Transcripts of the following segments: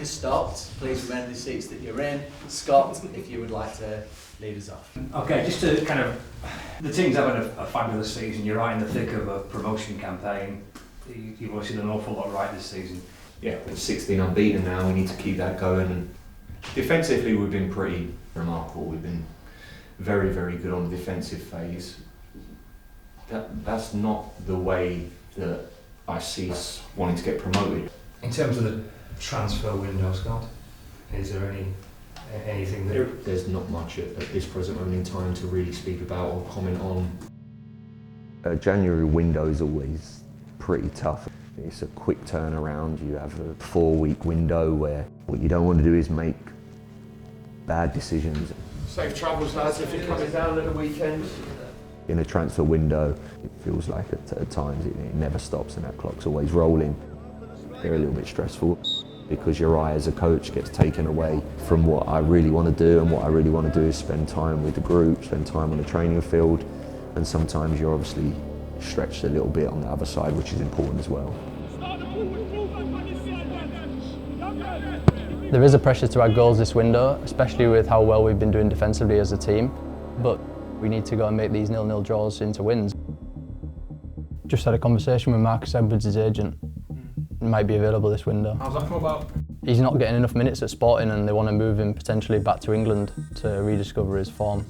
has stopped. Please remain in the seats that you're in. Scott, if you would like to lead us off. Okay, just to kind of, the team's having a fabulous season. You're right in the thick of a promotion campaign. You've obviously done an awful lot right this season. Yeah, we're 16 unbeaten now. We need to keep that going. And defensively, we've been pretty remarkable. We've been very, very good on the defensive phase. That's not the way that I see us wanting to get promoted. In terms of the transfer window, Scott, is there anything that... There's not much at this present moment in time to really speak about or comment on. A January window is always pretty tough. It's a quick turnaround. You have a 4-week window where what you don't want to do is make bad decisions. Safe travels, lads, if you're coming down at the weekend. In a transfer window, it feels like at times it never stops and that clock's always rolling. They're a little bit stressful because your eye as a coach gets taken away from what I really want to do, and what I really want to do is spend time with the group, spend time on the training field, and sometimes you're obviously stretched a little bit on the other side, which is important as well. There is a pressure to add goals this window, especially with how well we've been doing defensively as a team, but we need to go and make these 0-0 draws into wins. Just had a conversation with Marcus Edwards, his agent. He might be available this window. How's that come about? He's not getting enough minutes at Sporting and they want to move him potentially back to England to rediscover his form.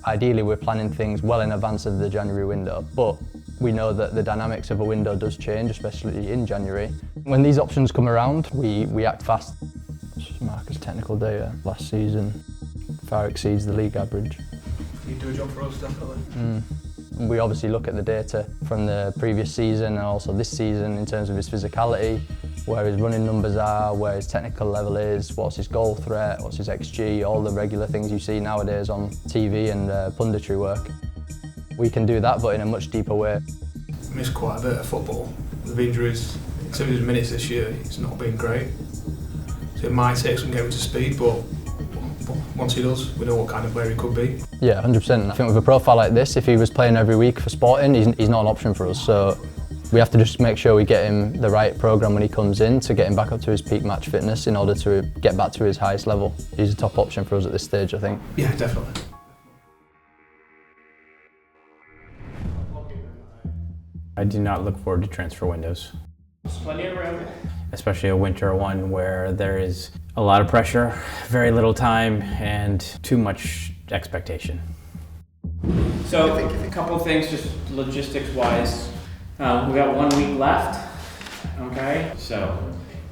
Ideally, we're planning things well in advance of the January window, but we know that the dynamics of a window does change, especially in January. When these options come around, we act fast. Marcus' technical data last season far exceeds the league average. You do a job for us, definitely. We obviously look at the data from the previous season and also this season in terms of his physicality, where his running numbers are, where his technical level is, what's his goal threat, what's his XG, all the regular things you see nowadays on TV and punditry work. We can do that, but in a much deeper way. Missed quite a bit of football with injuries. In terms of his minutes this year, it's not been great. So it might take some getting to speed, but once he does, we know what kind of player he could be. Yeah, 100%. I think with a profile like this, if he was playing every week for Sporting, he's not an option for us. So we have to just make sure we get him the right programme when he comes in to get him back up to his peak match fitness in order to get back to his highest level. He's a top option for us at this stage, I think. Yeah, definitely. I do not look forward to transfer windows. Plenty of room. Especially a winter one where there is a lot of pressure, very little time, and too much expectation. So a couple of things, just logistics-wise. We got 1 week left. Okay. So,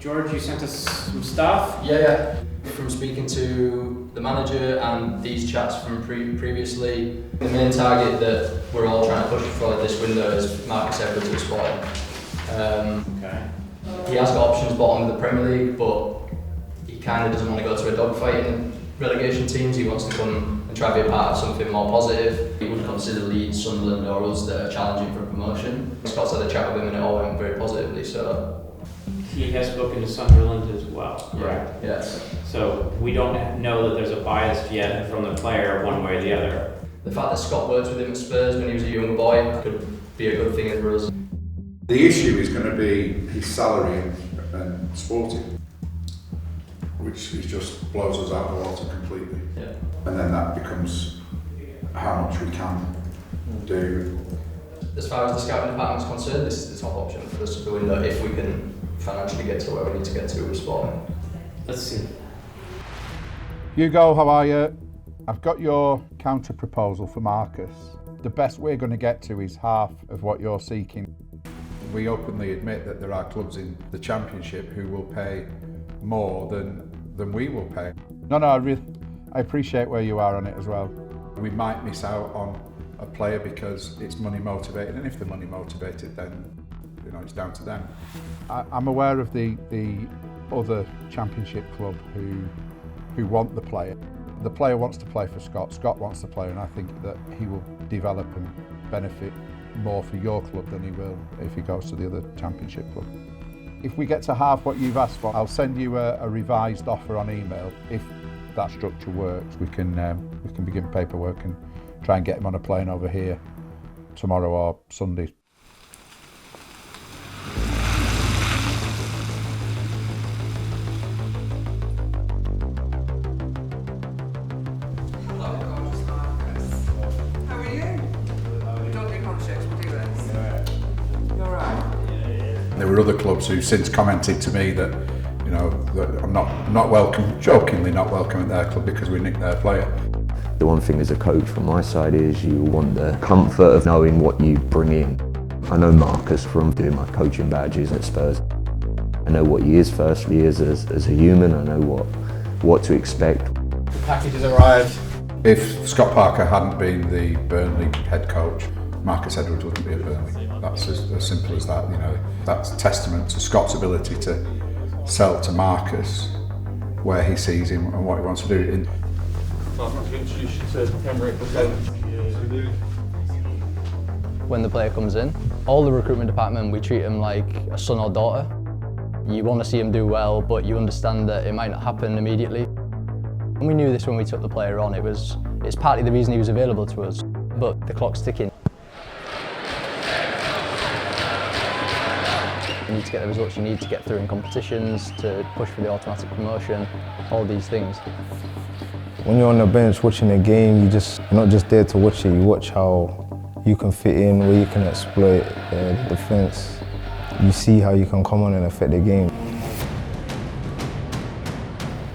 George, you sent us some stuff. Yeah. From speaking to the manager and these chats from previously, the main target that we're all trying to push for this window is Marcus Edwards at Sporting. Okay. He has got options bottom of the Premier League, but he kind of doesn't want to go to a dogfight in the relegation teams. He wants to come and try to be a part of something more positive. He would consider Leeds, Sunderland or us that are challenging for promotion. Scott's had a chat with him and it all went very positively, so... He has spoken to Sunderland as well, correct? Yeah. Yes. So we don't know that there's a bias yet from the player one way or the other. The fact that Scott worked with him at Spurs when he was a young boy could be a good thing for us. The issue is going to be his salary and Sporting, which just blows us out of the water completely. Yeah. And then that becomes how much we can do. As far as the scouting department is concerned, this is the top option for us to go in there if we can financially get to where we need to get to with Sporting. Let's see. Hugo, how are you? I've got your counter proposal for Marcus. The best we're going to get to is half of what you're seeking. We openly admit that there are clubs in the Championship who will pay more than we will pay. No, I appreciate where you are on it as well. We might miss out on a player because it's money motivated, and if they're money motivated, then it's down to them. I'm aware of the other Championship club who want the player. The player wants to play for Scott. Scott wants the player, and I think that he will develop and benefit more for your club than he will if he goes to the other Championship club. If we get to half what you've asked for, I'll send you a revised offer on email. If that structure works, we can begin paperwork and try and get him on a plane over here tomorrow or Sunday. are other clubs who've since commented to me that, you know, that I'm not welcome, jokingly not welcome at their club because we nicked their player. The one thing as a coach from my side is you want the comfort of knowing what you bring in. I know Marcus from doing my coaching badges at Spurs. I know what he is firstly as a human, I know what to expect. The package has arrived. If Scott Parker hadn't been the Burnley head coach, Marcus Edwards wouldn't be at Burnley. That's as simple as that, you know. That's testament to Scott's ability to sell to Marcus where he sees him and what he wants to do. When the player comes in, all the recruitment department, we treat him like a son or daughter. You want to see him do well, but you understand that it might not happen immediately. And we knew this when we took the player on. It's partly the reason he was available to us, but the clock's ticking. You need to get the results you need to get through in competitions, to push for the automatic promotion, all these things. When you're on the bench watching a game, you're not just there to watch it, you watch how you can fit in, where you can exploit the defence. You see how you can come on and affect the game.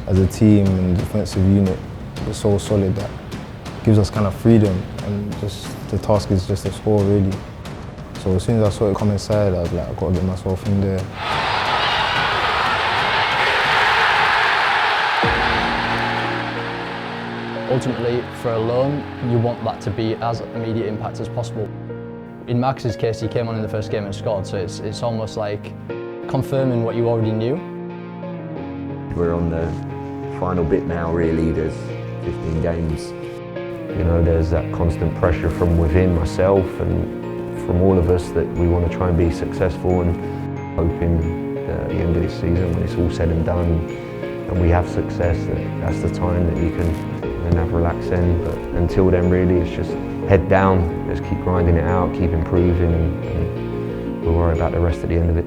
As a team and defensive unit, we're so solid that gives us kind of freedom, and just the task is just to score really. So as soon as I saw it come inside, I was like, I've got to get myself in there. Ultimately, for a loan, you want that to be as immediate impact as possible. In Max's case, he came on in the first game and scored, so it's almost like confirming what you already knew. We're on the final bit now really, there's 15 games. You know, there's that constant pressure from within myself and from all of us that we want to try and be successful, and hoping that at the end of this season, when it's all said and done and we have success, that's the time that you can then have relax in. But until then really it's just head down, just keep grinding it out, keep improving, and we'll worry about the rest at the end of it.